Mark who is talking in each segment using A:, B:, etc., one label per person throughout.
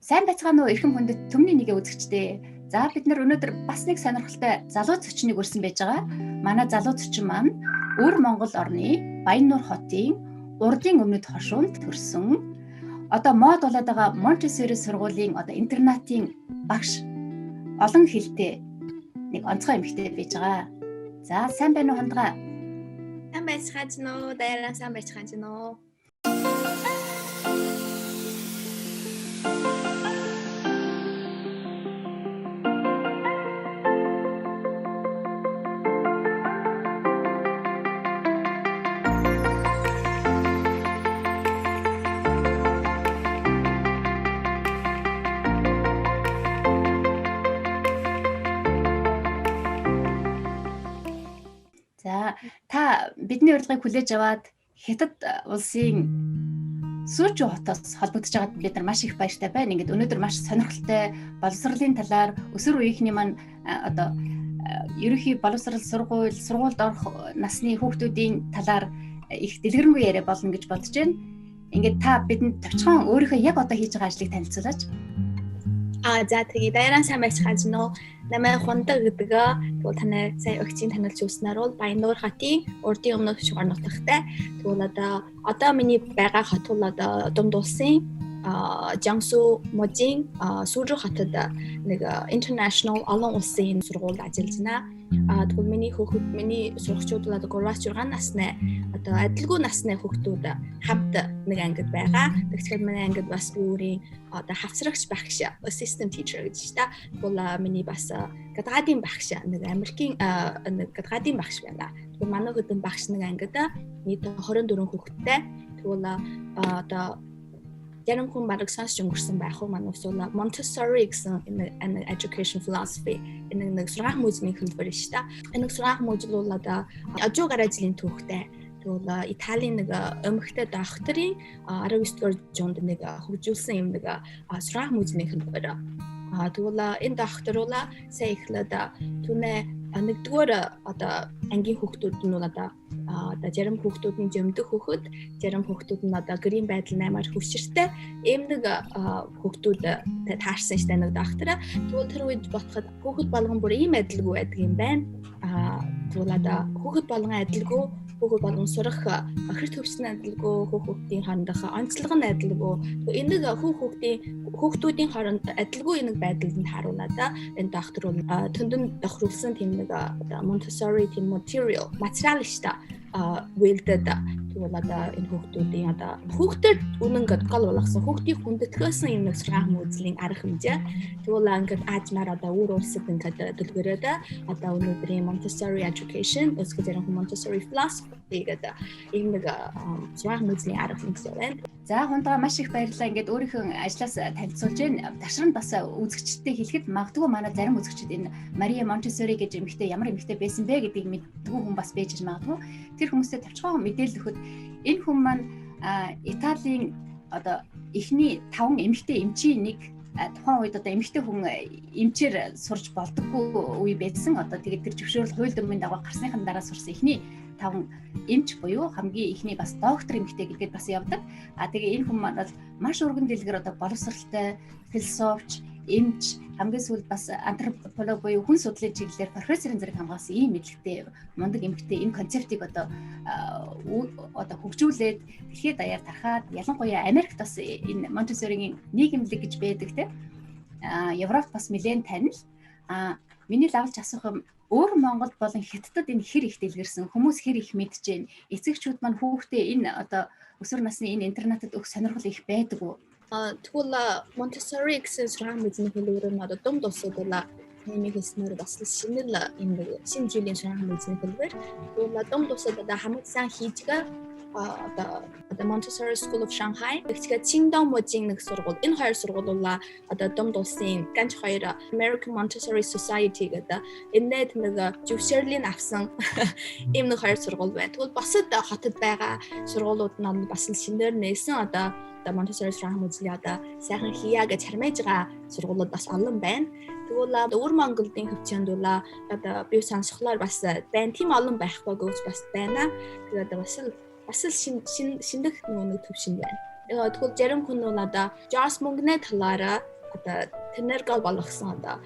A: Сайн байцгаана уу эрхэм хүндэт төмний нэгэ үзэгчдээ. За бид нар өнөөдөр бас нэг сонирхолтой залуу зочныг өрсөн байж байгаа. Манай залуу зочин маань Өр Монгол орны Баяннуур хотын Урдын өмнөд хошуунд төрсөн. Одоо мод болоод байгаа Монтессори сургуулийн интернатын багш, олон хэлтэй нэг онцгой эмэгтэй байж байгаа. За сайн байна уу хандгаа?
B: Сайн байцгаана уу? Дайраа сайн байцгаана уу?
A: За та бидний урилгыг хүлээж аваад Хятад улсын Сүжүү хотоос холбогдож байгаад бид нар маш их баяртай байна. Ингээд өнөөдөр маш сонирхолтой боловсролын талаар өсвөр үеийнхний маань ерөнхий боловсрол сургуульд орох насны хүүхдүүдийн талаар их дэлгэрэнгүй яриа болно гэж бодож байна. Ингээд та бидэнд товчхон өөрийнхөө яг одоо хийж байгаа ажлыг танилцуулаач.
B: За тэгээ дайраа сайн байцгаана уу? Намайг Хундаг гэдэг. Тэгвэл танай сая өгчийн танилцуулж өгснээр бол Баяннуур хотын Урдын өмнөд хошуугаар нутагтай. Тэгвэл одоо миний байгаа хот бол Дунд улсын Жангсу мужийн Сүжүү хотод нэг international олон улсын сургуульд ажиллаж байна. Тэгвэл миний сурагчид бол 3-6 насны адилгүй насны хүүхдүүд хамт нэг ангид байгаа. Тэгэхээр манай ангид бас би өөрийн хавцрагч багш, assistant teacher гэж та. Тэгвэл миний бас гадаадын багш, нэг Америкийн нэг гадаадын багш байна. Тэгвэл манай хөдөн багш нэг ангид нийт 24 хүүхэдтэй. Тэгвэл Ярим хүн бараг сонсч өнгөрсөн байх уу? Манай усуул Montessori гэсэн энэ education philosophy энэ нэг сургаах музейн хэлбэр шүү дээ. Энэ сургаах музей бол ажуу гаражлын түүхтэй. Тэгвэл Италийн нэг өмнөхтэй докторийн 19-р зуунд нэг хөгжүүлсэн юм нэг сургаах музейн хэлбэр. Тэгвэл энэ доктор бол сая эхлээд түүнээ нэгдүгээр ангийн хүүхдүүд нь зарим хүүхдүүд нь зөмдөх хүүхэд, зарим хүүхдүүд нь гэрийн байдал наймаар хөвчөртэй ийм нэг хүүхдүүд таарсан штэ нэг доктор. Тэгвэл тэр үед бодоход хүүхэд болгон бүр ийм адилгүй байдаг юм байна. Тэгвэл хүүхэд болгон адилгүй, хүүхэд болгон сурах хэр төвчсөн адилгүй, хүүхдийн хоорондох онцлог нь адилгүй. Энэ нэг хүүхдүүдийн хооронд адилгүй нэг байдлыг харуулад энэ доктор бол төндөн тохируулсан тийм нэг Montessori тийм материал штэ вэлдэд. Тэгвэл энэ хүүхдүүдийн хүүхдэд үнэн гол болгосон хүүхдийн хүндэтгэсэн юм нэг сургаах музейн арга хэмжээ. Тэгвэл ингээд аажмаар өөр улсад ингээд дэлгэрээд өнөөдрийн Montessori education эсвэл Montessori philosophy гэдэг ийм нэг сургаах музейн арга хэмжээ байна.
A: За хундаа маш их баярлалаа. Ингээд өөрийнхөө ажлаас танилцуулж байна. Ташранд бас үзэгчдтэй хэлэхэд магадгүй манай зарим үзэгчид энэ Мария Монтессори гэж эмэгтэй ямар эмэгтэй байсан бэ гэдгийг мэддэггүй хүн бас байж магадгүй. Тэр хүмүүстэй тавчхан мэдээлэл өгөхөд энэ хүн маань Италийн эхний 5 эмэгтэй эмчийн нэг тухайн үед эмэгтэй хүн эмчээр сурж болдоггүй үе байсан. Тэгээд тэр зөвшөөрөл хууль дүрмийн дагуу гарсныхан дараа сурсан эхний 5 эмч буюу хамгийн ихний бас доктор эмэгтэй гэдгээд бас явдаг. Тэгээ энэ хүн маань маш өргөн дэлгэр боловсралтай, философч, эмч, хамгийн сүүлд бас антрополог буюу хүн судлалын чиглэлээр профессорын зэрэг хамгаалсан ийм мэдлэгтэй мундаг эмэгтэй энэ концептыг хөгжүүлээд дэлхийд даяар тархаад ялангуяа Америкт бас энэ Монтессоригийн нийгэмлэг гэж байдаг те. Европт бас нэлээд танил. Миний лавлж асуух юм Өр Монголд болон Хятадд энэ хэр их дэлгэрсэн, хүмүүс хэр их мэдж байна. Эцэгчүүд маань хүүхдээ энэ өсвөр насны энэ интернатад өгөх сонирхол их байдаг уу?
B: Тэгвэл Montessori гэсэн сургаах музейн хэлбэр нь Дунд улсад нэмийг хэлснээр бас шинэ жилийн сургаах музейн хэлбэр. Тэгвэл Дунд улсад хамгийн сайн хийжгээ Montessori School of Shanghai, тэгэхээр Qingdao мужийн нэг сургууль. Энэ хоёр сургууль бол Дунд улсын ганц хоёр American Montessori Society гэдэг энэ нэг зөвшөөрлийг авсан ийм нэг хоёр сургууль байна. Тэгвэл бусад хотод байгаа сургуулиуд нь бас шинээр нээсэн Montessori сургаах музейн сайхан хийя гэж хармайж байгаа сургуулиуд бас олон байна. Тэгвэл Өр Монголын хөвчөнд бол би сонсохлоор бас байна. Тийм олон байхгүй гэж бас байна. Тэгээд бас л шиндэх нэг төвшин байна. Тэгвэл зарим хүн бол Жос мөнгөний талаараа одоо тэрнэр гол болгосон одоо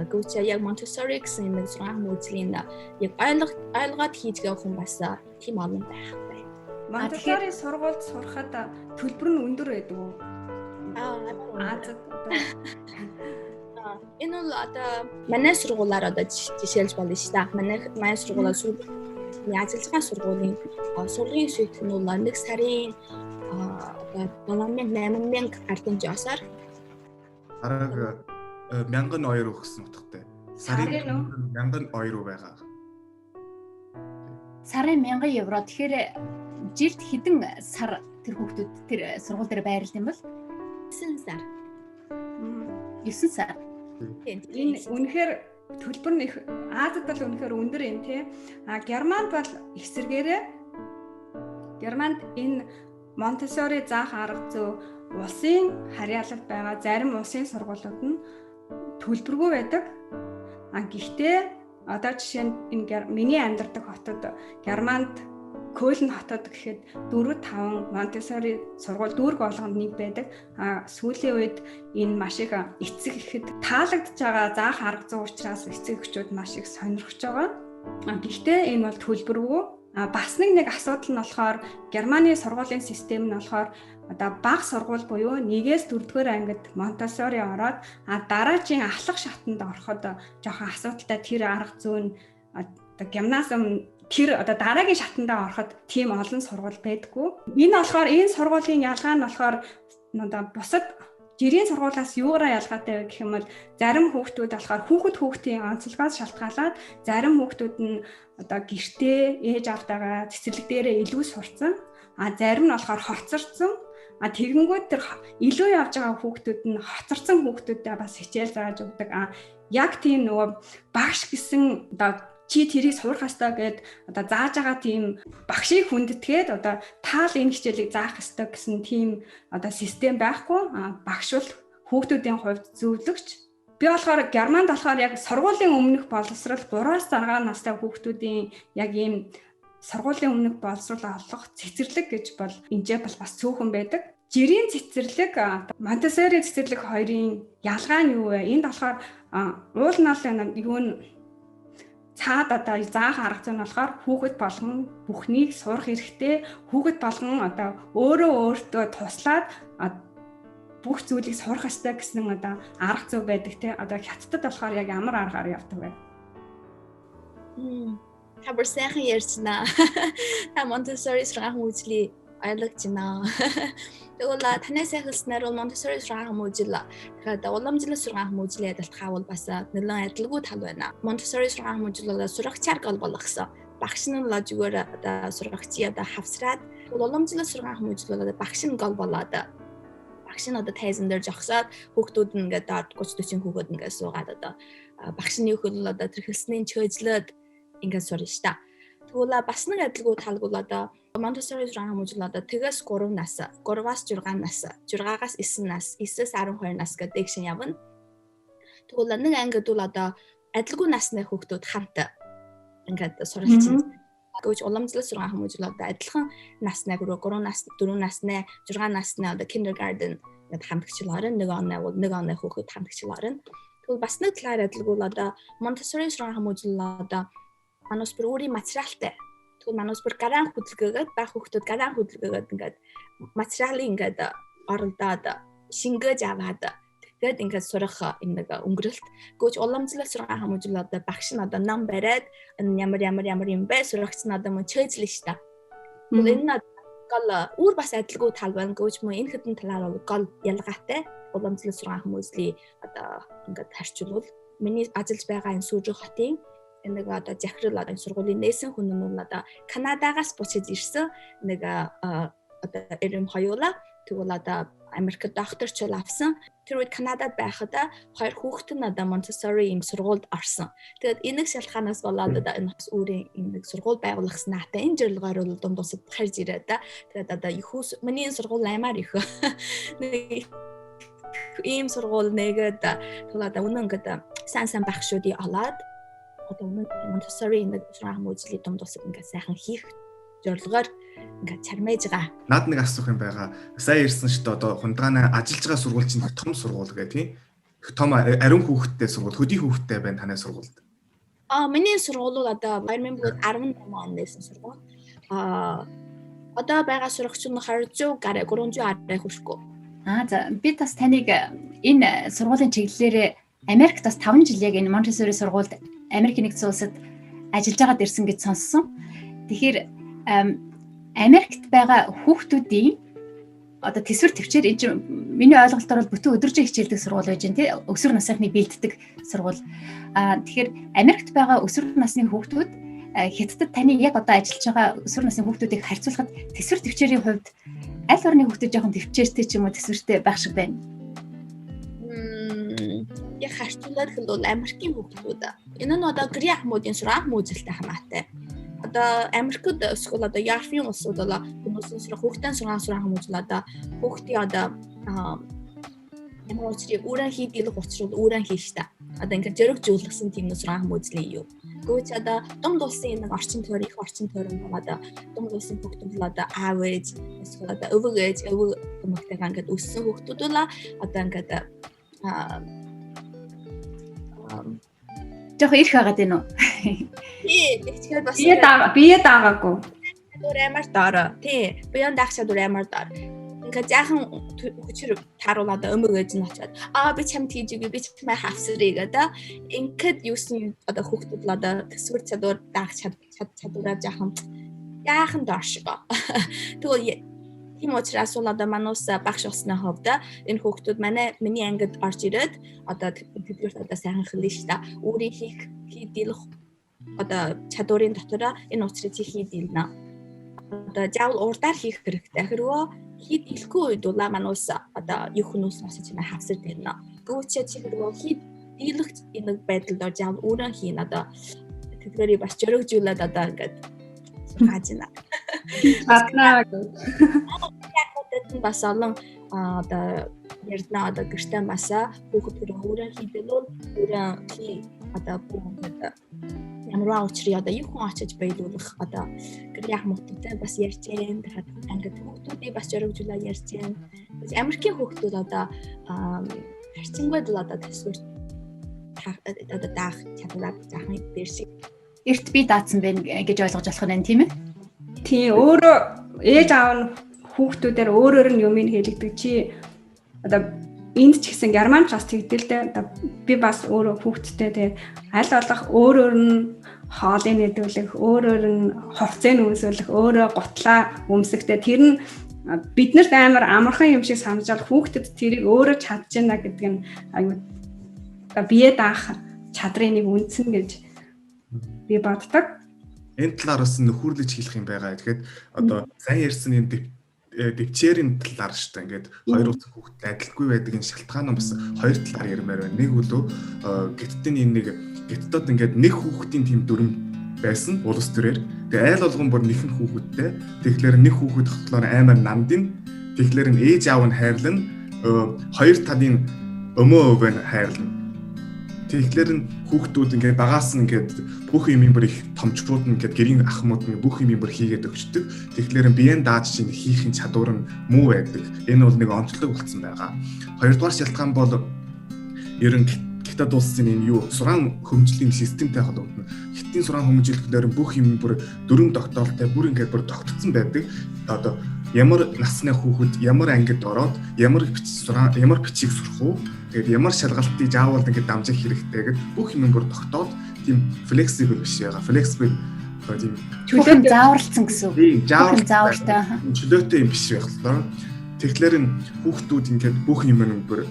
B: гүч яг Montessori гэсэн нэг сургаан хүмүүжлийн яг ойлгоод хийж байгаа хүн бас тийм олон байхгүй.
C: Montessori сургуульд сурахад төлбөр нь өндөр байдаг уу?
B: Азад энэ бол одоо манай сургуулаар одоо жишээлж болно шүү дээ. Манай сургуулаар ажиллаж байгаа сургуулийн сургуулийн шийдэх нь бол 1 сарын одоо 7,000-8,000 ардын жосоор
D: арга 1002 өгсөн утгатай. Сарын 1002 байгаа.
A: Сарын 1000 евро. Тэгэхээр жилд хэдэн сар тэр хүүхдүүд тэр сургууль дээр байрлал юм бол
B: 9 сар.
A: 9 сар.
C: Энэ үнэхээр төлбөр нь их Азад бол үнэхээр өндөр юм тий. Германд бол эсэргээрээ Германд энэ Montessori заах арга зүй улсын харьяалалд байгаа зарим улсын сургуулиуд нь төлбөргүй байдаг. Гэхдээ одоо жишээ нь энэ миний амьдардаг хотод Германд Көлн хотод гэхэд 4-5 Montessori сургууль дүүрэг болгонд нэг байдаг. Сүүлийн үед энэ маш их эцэг ихэд таалагдж байгаа заах арга зүй учраас эцэг эхчүүд маш их сонирхож байгаа. Гэхдээ энэ бол төлбөргүй. Бас нэг асуудал нь болохоор Германы сургуулийн систем нь болохоор одоо бага сургууль буюу 1-ээс 4-р ангид Montessori ороод дараагийн ахлах шатанд ороход жоохон асуудалтай тэр арга зүй нь одоо гимназиум тэр одоо дараагийн шатандаа ороход тийм олон сургууль байдаггүй. Энэ болохоор энэ сургуулийн ялгаа нь болохоор одоо бусад жирийн сургуулиас юугаараа ялгаатай вэ гэх юм бол зарим хүүхдүүд болохоор хүүхдийн онцлогоос шалтгаалаад зарим хүүхдүүд нь одоо гэртээ ээж авдаага цэцэрлэг дээрээ илүү сурцсан. Зарим нь болохоор хоцорсон. Тэгэнгүүт тэр илүү явж байгаа хүүхдүүд нь хоцорсон хүүхдүүдэд бас хичээл зааж өгдөг. Яг тийм нөгөө багш гэсэн одоо чи тэрийг сурах ёстой гэд одоо зааж байгаа тийм багшийг хүндэтгээд одоо таал энэ хичээлийг заах ёстой гэсэн тийм одоо систем байхгүй. Багш бол хүүхдүүдийн хувьд зөвлөгч. Би болохоор Германд болохоор яг сургуулийн өмнөх боловсрал 3-6 настай хүүхдүүдийн яг ийм сургуулийн өмнөх боловсрал олох цэцэрлэг гэж бол энэжээ бол бас цөөхөн байдаг. Жирийн цэцэрлэг Montessori цэцэрлэг хоёрын ялгаа нь юу вэ? Энд болохоор уулнаалын юу нь цаад одоо заах арга зүй нь болохоор хүүхэд болгон бүхнийг сурах хэрэгтэй. Хүүхэд болгон одоо өөртөө туслаад бүх зүйлийг сурах ёстой гэсэн одоо арга зүй байдаг те. Одоо хятадд болохоор яг ямар аргаар явдаг вэ?
B: Та бүр сайхан ярьчихна. Та Montessori сургаан хүмүүжлийг ойлгож байна. Тэгвэл танай сайхалснаар бол Montessori сургаан хүмүүжил тэгэхээр уламжлал сургаан хүмүүжлийн адилтгаа бол бас нэлээд адилгүй тал байна. Montessori сургаан хүмүүжил бол сурагчаар гол болгосон. Багш нь л зүгээр одоо сурагчийн одоо хавсраад уламжлал сургаан хүмүүжил бол багш нь гол болоод багш нь одоо тайзан дээр жогсоод хүүхдүүд нь ингээд 30-40 хүүхэд ингээд суугаад одоо багш нь юу хөл одоо тэр хэлснийн чөөжлөд ингээд сурна ш та. Тэгвэл бас нэг адилгүй тал бол одоо Montessori сургаан хүмүүжил одоо тэгээс 3 нас, 3-аас 6 нас, 6-аас 9 нас, 9-ээс 12 нас гэдэг шиг явна. Тэгвэл нэг ангид бол одоо адилгүй насны хүүхдүүд хамт ингээд суралцсан. Гэвч уламжлал сургаан хүмүүжил одоо адилхан насны 3 нас, 4 насны, 6 насны одоо kindergarten гэдэг хамтгчил орно. Нэг оноо хүүхэд хамтгчил орно. Тэгвэл бас нэг талаар адилгүй бол одоо Montessori сургаан хүмүүжил одоо манус бүр өөрийн материалтай. Тэгвэл манус бүр гараан хөдөлгөөгээд байх хүүхдүүд гараан хөдөлгөөгээд ингээд материалыг ингээд оролдоод шингээж аваад тэгээд ингээд сурах нэг өнгөрөлт. Гэвч уламжлал сургаан хүмүүжил одоо багш нь одоо ном бариад ямар юм бэ сурагч нь одоо мөн чөөжлөн ш та. Тэгвэл энэ гол өөр бас адилгүй тал байна. Гэвч мөн энэ хэдэн талаар бол гол ялгаатай. Уламжлал сургаан хүмүүжлийн одоо ингээд харьцуулбал миний ажиллаж байгаа энэ Сүжиг хотын нэг одоо захирал одоо сургуулийн нээсэн хүн нь одоо Канадагаас буцаж ирсэн нэг одоо эрэм хоёулаа тэгвэл одоо Америкт докторчул авсан. Тэр үед Канадад байхад хоёр хүүхэд нь одоо Montessori юм сургуульд орсон. Тэгээд энэ шалтгаанаас болоод одоо энэ бас өөрийн нэг сургууль байгуулах санаатай энэ зорилгоор бол дундусад харж ирээд тэгээд одоо ихүүс миний сургууль аймаар их ийм сургууль нэгэд тэгвэл одоо үнэн гэдэг сайн багшуудыг олоод одоо Montessori нэг сургаан хүмүүжлийн дунд усад ингээд сайхан хийх зорилгоор ингээд чармээж байгаа.
D: Наад нэг асуух юм байгаа. Сайн ирсэн шүү дээ. Одоо хундагааны ажиллаж байгаа сургууль чинь их том сургууль гэх тийм. Их том ариун хүүхдтэй сургууль, хөдий хүүхдтэй байна танай сургуульд.
B: Миний сургууль бол одоо 2018 онд байсан сургууль. Одоо байгаа сурагч нь 200 гаруй 300 арай хүрэхгүй.
A: За би бас таныг энэ сургуулийн чиглэлээр Америкт бас 5 жил яг энэ Монтессори сургуульд Америк нэгдсэн улсад ажиллаж байгаад ирсэн гэж сонссон. Тэгэхээр Америкт байгаа хүүхдүүдийн одоо төсвөр төвчээр энэ миний ойлголтоор бол бүтэн өдөржин хичээлдэг сургууль байж гэн тий өсвөр насныхныг бэлддэг сургууль. Тэгэхээр Америкт байгаа өсвөр насны хүүхдүүд Хятадд таны яг одоо ажиллаж байгаа өсвөр насны хүүхдүүдийг харьцуулахад төсвөр төвчээрийн хувьд аль орны хүүхдүүд жоохон төвчээртэй ч юм уу төсвөртэй байх шиг байна.
B: Яг харьцуулаад бол Америкийн хүүхдүүд энэ нь одоо гэрийн ахмуудын сурах мөзөлтэй хамаатай. Одоо Америкт эсвэл одоо Японы улсууд бол хүмүүсийн сурах хүүхдийн сурах мөзөл одоо хүүхдийн одоо ямар учрыг өөрөө хийдэлх учрууд өөрөө хийштэй. Одоо ингээд зөрөгжүүлсэн тийм сурах мөзлийн юу. Гүйч одоо дунд улсын нэг орчин тойрон их орчин тойрон одоо дунд улсын хүүхдүүд бол одоо аав ээж эсвэл одоо өвөг ээж өвөг хүмүүстээ ингээд өссөн хүүхдүүд бол одоо ингээд
A: Жохо ирэх байгаад байна уу?
B: Тэгэхээр бас
C: бие даагаагүй.
B: Дуураймар доор. Тий. Буян даагчаа дуураймар доор. Ингээд яахан хүчээр тааруулаад өмөг ээж нь очиад би чамд хийж өгье би чамайг хавсарыг одоо ингээд юусэн одоо хүүхдүүд л одоо төсвөр чадвар даах чадвараа яахан доош. Тэгвэл тийм учраас бол одоо манус багш усны хувьд энэ хүүхдүүд миний ангид орж ирээд одоо тэдгээрт одоо сайхан хэлнэ шүү дээ. Өөрийн хийдэлх одоо чадварын дотор энэ учрыг хийдэлнэ. Одоо заавал урдаар хийх хэрэгтэй. Хэрвээ хийдэлгүй үед бол манус одоо юу хүмүүс масаж чимээ хавсар дэрнэ. Гүүчээ чи хэрвээ хийдэлх энэ байдлаар заавал өөрөө хийн одоо тэдгээрийг бас зөрөгжүүлээд одоо ингээд хаажна.
C: Батнаа гэж.
B: Бас олон одоо ярдна одоо гэртээ баса хүүхдүүд өөрөө хийдэлвэл өөрөө одоо бүгд ямар учрыг одоо юу хүн очиж байлуулах одоо гэрийн ахмуудтай бас ярьж гэн дахиад ангид хүүхдүүдийг бас зөрөгжүүлээ ярьж гэн. Америкийн хүүхдүүд одоо харьцангуйд л одоо төсвөр одоо даах чадвараа заахан дээр шиг
A: Эрт би даацсан байна гэж ойлгож болох нь тийм ээ?
C: Тий, өөрөө ээж аав нь хүүхдүүдээр өөрөөр нь юмыг хэлэгдэг чи одоо энд ч гэсэн герман ч бас тэгдэлтэй би бас өөрөө хүүхдтэй тэгээ аль болох өөрөөр нь хоолыг нэдүүлэх, өөрөөр нь хувцсыг үүсгэх, өөрөө гутлаа өмсөхтэй тэр нь биднэрт амар амархан юм шиг санажал хүүхдэд тэрийг өөрөө чадж байна гэдэг нь аюу бие даах чадрын нэг үндсэн гэж би боддог.
D: Энэ талаараас нөхөрлөж хэлэх юм байгаа. Тэгэхээр одоо сайн ярьсан юм дэвчээрийн талаар шүү дээ. Ингээд хоёр улсын хүүхдэд адилгүй байдаг энэ шалтгаан нь бас хоёр талаар ярмаар байна. Нэг үлөө гиттийн гиттод ингээд нэг хүүхдийн тэм дүрм байсан улс төрээр. Тэгээ айл болгон бүр нэхэн хүүхэдтэй. Тэгэхээр нэг хүүхэд хотлоор амар намдын. Тэгэхээр нь ээж аав нь хайрлан хоёр талын өмөө өвөө нь хайрлан. Тэгэхээр нь хүүхдүүд ингээд багаас нь ингээд бүх юм бүр их томчрууд нь ингээд гэрийн ахмууд нь бүх юм бүр хийгээд өгчдөг. Тэгэхээр биеэн дааж чинь хийхин чадвар нь муу байдаг. Энэ бол нэг онцлог болсон байгаа. Хоёрдугаар шалтгаан бол ерөн Хятад улсын энэ юу сургаан хөгжлийн системтэй холбогдно. Хятадын сургаан хөгжүүлэхээр бүх юм бүр дөрөв тогтоолтой бүр ингээд бүр тогтцсон байдаг. Одоо ямар насны хүүхэд ямар ангид ороод ямар бичиг сурах уу? Тэгээд ямар шалгалтыг заавал ингээд дамжих хэрэгтэй гэдэг бүх юм бүр тогтоод тийм флексибл биш байгаа. Флексибл тийм
A: чөлөөтэй зааварлцсан гэсэн үг.
D: Тийм,
A: заавартай.
D: Чөлөөтэй юм биш байхлаа. Тэгэхээр энэ хүүхдүүд ингээд бүх юм бүр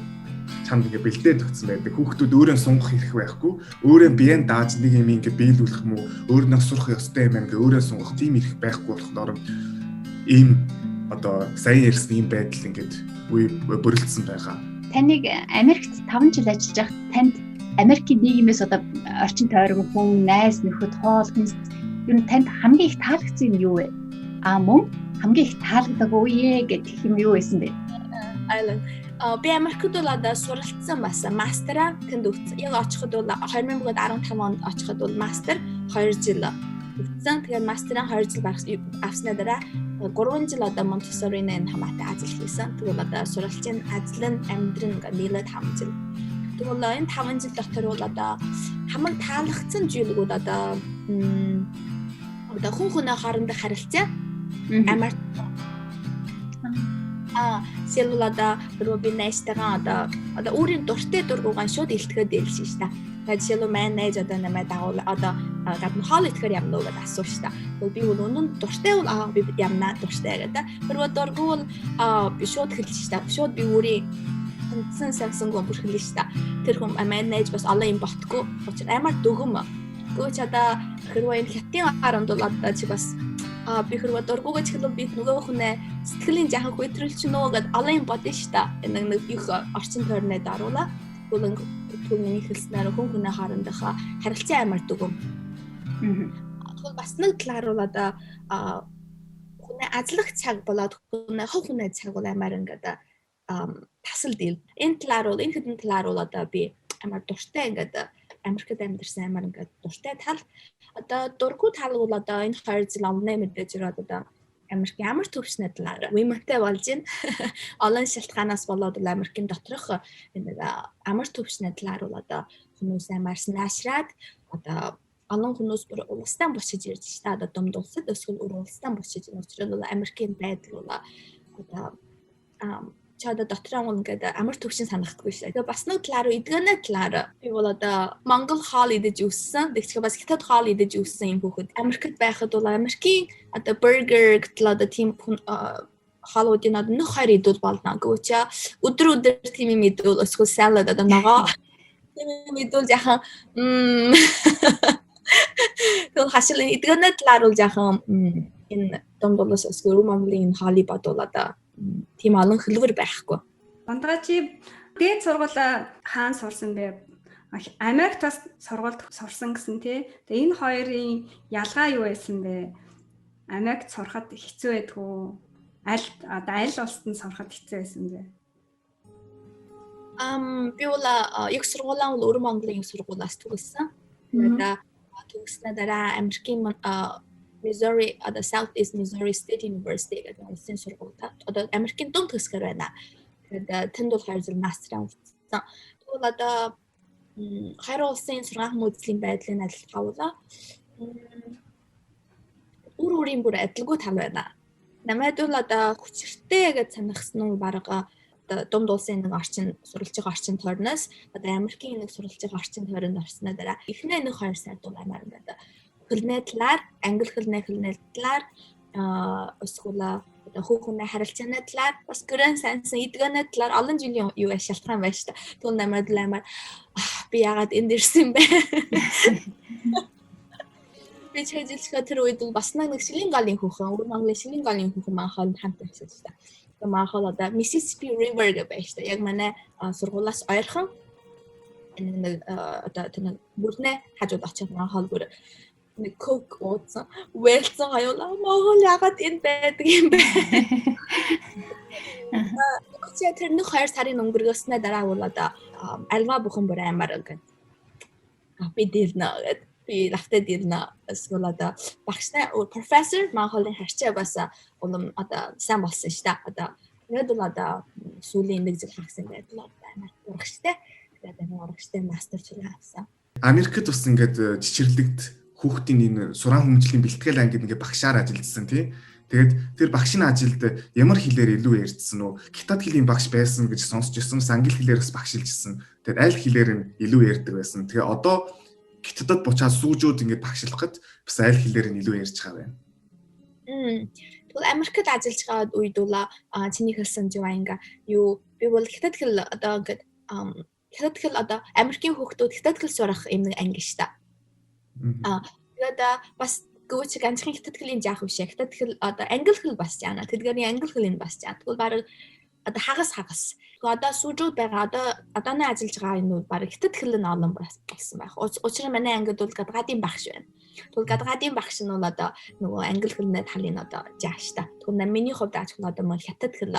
D: чамд ингээд бэлдээд өгсөн байдаг. Хүүхдүүд өөрөө сунгах хэрэг байхгүй. Өөрөө биеэн дааж нэг юм ингээд биелүүлэх юм уу? Өөрнөө сурах ёстой юм ингээд өөрөө сунгах тийм хэрэг байхгүй болохоор ийм одоо сайн ярьсан ийм байдал ингээд бүрэлдсэн байгаа.
A: Таныг Америкт 5 жил ажиллаж байхад танд Америкийн нийгмээс одоо орчин тойрог хүн, найз нөхөд, хоол хүнс ер нь танд хамгийн их таалагдсан юм юу вэ? Мөн хамгийн их таалагддаг үе гэх юм юу байсан бэ?
B: Би Америкт бол одоо суралцсан бас мастера тэнд өгсөн. Яг очиход бол 2015 онд очиход бол мастер 2 жил өгсөн. Тэгээд мастерын 2 жил авсны дараа 3 жил одоо Монтессорийн хамаатай ажил хийсэн. Тэгвэл одоо сургалтын ажил нь амьдрын нийлээд 5 жил. Тэгвэл энэ 5 жил дотор бол одоо хамаг таалагдсан зүйлүүд одоо хүн хүний хоорондох харилцаа амар селулада рууби найстагаа одоо өөрийн дуртай дургуугаа шууд илтгэхэд дэлшин ш та. Тэгээд жишээлбэл маань найз одоо намайг дагуул одоо гадна хоол итгэхээр явна уу гэдээ асууж та. Тэгвэл би бол өнөө дуртай бол би явна дуртай гэдэг. Тэрвээ дургуул би шууд хэлж та. Шууд би өөрийн тэнцэн самсангүй бүр хэлж та. Тэр хүн маань найз бас олон юм ботгүй. Учир амар дөгөм. Гөөч одоо хэрвээ энэ хятадын харамд бол одоо чи бас би хэрвээ дургуугаа чихлээ би нөгөө хүнээ сэтгэлийн жаахан хөтрүүлч нөө гэд олон юм бодно ш та. Нэг их орчин тойрнод оруулаа. Түүний хэлснээр хүн хүний хоорондох харилцаа амар дөгөм. Тэгвэл бас нэг талаар бол одоо хүний ажиллах цаг болоод хүний хов хүний цаг бол амар ингээд тасал дийл. Энэ талаар бол энэ хэдэн талаар бол одоо би амар дуртай ингээд Америкт амьдарсан амар ингээд дуртай тал. Одоо дургу тал бол одоо энэ 2 жил өмнө мэдээж ирээд одоо Америкийн амар төвчний талаар women-тэй болж байна. Олон шалтгаанаас болоод Америкийн доторх энэ амар төвчний талаар бол одоо хүмүүс амар наашраад одоо олон хүмүүс бүр улстай босч ирж та одоо домд улсад эсвэл улстай босч ирж учраас бол Америкийн байдал бол одоо чада дотроо ингээд амар төвчин санагдахгүй шээ. Тэгээ бас нэг талаар эдгэнэ талаар би бол одоо Монгол хоол идэж өссөн. Тэгчгээ бас хятад хоол идэж өссөн юм хүүхэд. Америкт байхад бол Америкийн одоо бургер гэтэл одоо тийм хоолуудын одоо нэг хоёр идвэл болно. Гэвч өдөр тийм юм идвэл эсвэл салад одоо ногоо тийм юм идвэл яхан тэгвэл хашил эдгэнэ талаар бол яхан энэ домдолоос эсвэл Монголын хоолыг бодвол одоо тийм олон хэлбэр байхгүй.
C: Бандгаа чи дээд сургуулаа хаана сурсан бэ? Америкт бас сургуульд сурсан гэсэн тий. Тэгээ энэ хоёрын ялгаа юу байсан бэ? Америкт сурахад хэцүү байдгүй. Аль улсад нь сурахад хэцүү байсан бэ?
B: Би бол их сургуулаа бол Өвөр Монголын сургуулиас төгссөн. Тэгээд төгснөө дараа Америкийн Missouri одоо Southeast Missouri State University гэдэг улсын сургуультай. Одоо Америкийн дунд хэсгээр байна. Тэгээд тэнд бол 2 жил мастераа үзсэн. Тэгвэл одоо хайр улсын сургаан хүмүүжлийн байдлын ажиллагаа бол өөрийн бүр адилгүй тал байна. Намайд бол одоо хүчтэй гэж санагсан нь бараг дунд улсын нэг орчин сурвалжийн орчин тойрноос одоо Америкийн нэг сурвалжийн орчин тойронд орсны дараа эхний нэг 2 сард бол амар гэдэг хэлний талаар, англи хэлний талаар эсвэл одоо хүүхний харилцааны талаар, бас гэрэн сайнсан эдгэний талаар олон жилийн юу шалтгаан байна шүү дээ. Тэгвэл намайд амар би яагаад энд ирсэн бэ? Би чэжилчгээ тэр үед бас нэг Шилин галын хүүхэн, Өвөр Монголын Шилин галын хүүхэн маань хооронд хамт байсан шүү дээ. Тэгээ маань хол одоо Mississippi River гэж байна шүү дээ. Яг манай сургуулиас ойрхон энэ одоо тэр бүрнээ хажууд очих маань хол бүр нэг кок уусан, вэлцэн аюулаа Монгол ягаад энэ байдаг юм бэ? Тэр нэг 2 сарын өнгөргөөснөө дараа бол одоо альва бүхэн бүр амар ингээд би дэрнэ гэдэг би лавтаа дэрнэ эсвэл одоо багштай профессор Монголын харьцаа бас улам одоо сайн болсон шүү дээ. Одоо тэгээд бол одоо сүүлийн 1 жил хагасан байдал амар урагштай. Тэгээд энэ урагштай мастерчлал авсан.
D: Америкт бас ингээд чичирлэгт хүүхдийн энэ сургаан хүмүүжлийн бэлтгэл ангид ингээ багшаар ажиллажсэн тий. Тэгээд тэр багшийн ажилд ямар хэлээр илүү ярьдсан уу? Хятад хэлний багш байсан гэж сонсч ирсэн, англи хэлээрээс багшилжсэн. Тэгээд аль хэлээр нь илүү ярьдаг байсан. Тэгээ одоо хятадд буцаад сүүжүүд ингээ багшлахад бас аль хэлээр нь илүү ярьж байгаа байна.
B: Тэгвэл Америкт ажиллаж байгаа үед бол чиний хэлсэн зөв ингээ юу би бол хятад хэл одоо ингээ хятад хэл одоо Америкийн хүүхдүүд хятад хэл сурах юм нэг анги шүү дээ. Тэгээд бас гүч ганцхан хятад хэлний заах биш. Хятад хэл одоо англи хэл бас яана. Тэдгэрийн англи хэлийг бас яа. Тэгвэл баг одоо хагас. Одоо сүүжүүд байгаа одооны ажиллаж байгаа юмуд баг хятад хэл нь олон болсон байх. Учир нь манай ангид бол гадгаадын багш байна. Тэгвэл гадгаадын багш нь бол одоо нөгөө англи хэлний талын одоо зааш та. Тэгвэл миний хувьд ажил нь одоо хятад хэл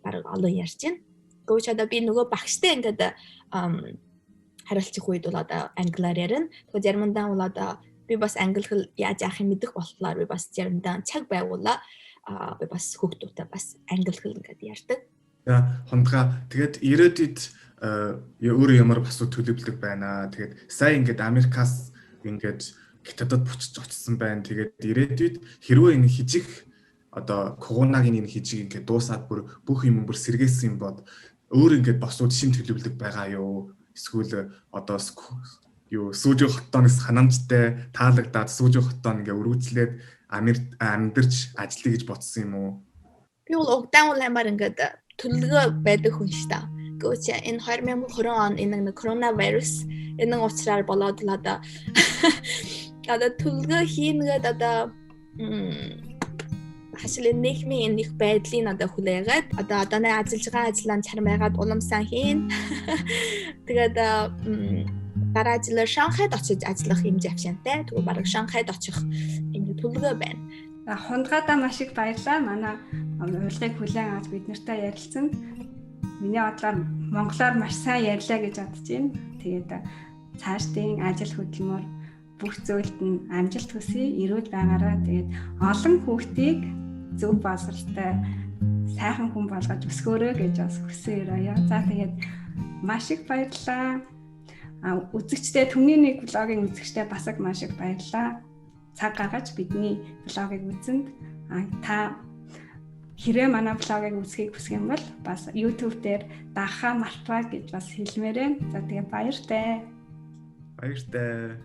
B: баг олон ярьж байна. Гүч одоо би нөгөө багштай ингээд харилцах үед бол одоо англиар ярина. Тэгэхээр заримдаа бол одоо би бас англи хэл яаж яах юм мэдэх болохоор би бас заримдаа цаг байгуулаа би бас хүүхдүүдтэй бас англи хэл ингээд ярьдаг.
D: Хондгаа тэгээд ирээдүйд өөрөө ямар асуу төлөвлөдөг байна. Тэгээд сая ингээд Америкаас ингээд Хятадд буцаж очсон байна. Тэгээд ирээдүйд хэрвээ энэ хижих одоо коронавигийн энэ хижиг ингээд дуусаад бүх юм бүр сэргээсэн юм бод өөр ингээд босууд шин төлөвлөдөг байгаа юу? Эсвэл одоо сүүжийн хотоноос ханамжтай таалагдаад сүүжийн хотон ингээд өргөжлээд амьдарч ажиллая гэж бодсон юм уу?
B: Би бол угдаан улаамаар ингээд төлөвлөгөө байдаг хүн шүү дээ. Гэвч энэ 2020 он энэ коронавирус энэ уучраар болоод л одоо төлөвлөгөө хийнгээд одоо хашлын нийгмийн нэг байдлыг одоо хүлээгээд одоо ажиллаж байгаа ажлаа чармайгаад уламсан хийн. Тэгээд дараа жилээр Шанхайд очиж ажиллах юм завшантай. Тэгвэл бараг Шанхайд очих энэ төлөвлөгөө байна.
C: Хундгаадаа маш их баярлалаа. Манай урилгыг хүлээн аваад бид нартай ярилцсан. Миний бодлоор монголоор маш сайн ярьлаа гэж бодож байна. Тэгээд цаашдын ажил хөдөлмөр бүх зүйлд нь амжилт хүсье, эрүүл байгаарай. Тэгээд олон хүүхдийг зөв боловсролтой сайхан хүн болгож өсгөөрэй гэж бас хүсье. За тэгээд маш их баярлалаа. Үзэгчдээ Түмний нэг блогийн үзэгчдээ бас маш их баярлалаа. Цаг гаргаж бидний блогийг үзсэнд та хэрвээ манай блогийг үзхийг хүсэх юм бол бас YouTube дээр дагахаа мартваа гэж бас хэлмээрээ. За тэгээ баяртай.
D: Баяртай.